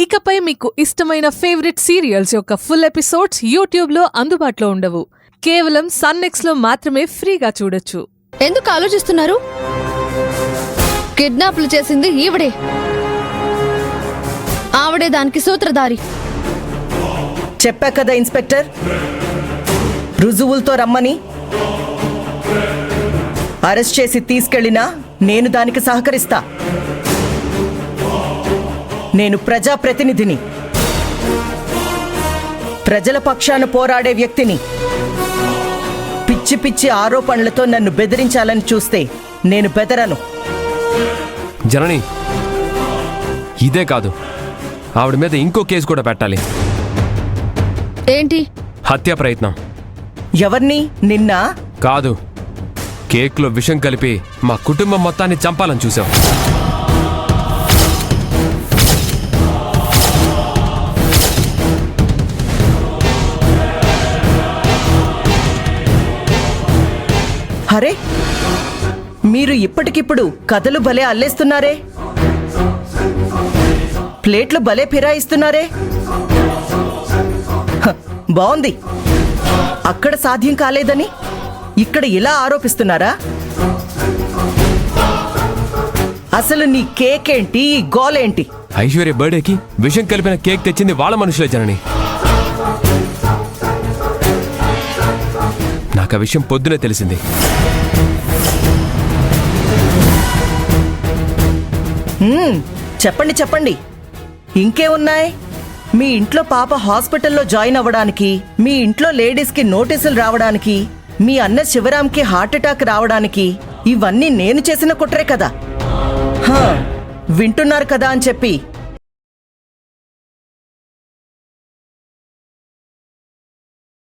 ఇకపై మీకు ఇష్టమైన ఫేవరెట్ సీరియల్స్ యొక్క ఫుల్ ఎపిసోడ్స్ యూట్యూబ్లో అందుబాటులో ఉండవు. కేవలం సన్నెక్స్లో మాత్రమే ఫ్రీగా చూడొచ్చు. ఎందుకు ఆలోచిస్తున్నారు? కిడ్నాప్లు చేసింది ఈవిడే. ఆవిడే దానికి సూత్రధారి. చెప్పా కదా ఇన్స్పెక్టర్, రుజువులతో రమ్మని. అరెస్ట్ చేసి తీసుకెళ్లినా నేను దానికి సహకరిస్తా. నేను ప్రజాప్రతినిధిని, ప్రజల పక్షాన పోరాడే వ్యక్తిని. పిచ్చి పిచ్చి ఆరోపణలతో నన్ను బెదిరించాలని చూస్తే నేను బెదరను. జనని, ఇదే కాదు, ఆవిడ మీద ఇంకో కేసు కూడా పెట్టాలి. ఏంటి? హత్యా ప్రయత్నం. ఎవరిని? నిన్న కాదు, కేక్లో విషం కలిపి మా కుటుంబం మొత్తాన్ని చంపాలని చూసాం. అరే, మీరు ఇప్పటికిప్పుడు కథలు భలే అల్లేస్తున్నారే, ప్లేట్లు భలే ఫిరాయిస్తున్నారే. బాగుంది. అక్కడ సాధ్యం కాలేదని ఇక్కడ ఇలా ఆరోపిస్తున్నారా? అసలు నీ కేక్ ఏంటి, ఈ గోలేంటి? ఐశ్వర్య బర్త్డేకి విషం కలిపిన కేక్ తెచ్చింది వాళ్ళ మనుషులే జనని. నాకు ఆ విషయం పొద్దునే తెలిసింది. చెప్పండి చెప్పండి, ఇంకేమున్నాయి? మీ ఇంట్లో పాప హాస్పిటల్లో జాయిన్ అవ్వడానికి, మీ ఇంట్లో లేడీస్కి నోటీసులు రావడానికి, మీ అన్న శివరాంకి హార్ట్అటాక్ రావడానికి ఇవన్నీ నేను చేసిన కుట్రే కదా. వింటున్నారు కదా అని చెప్పి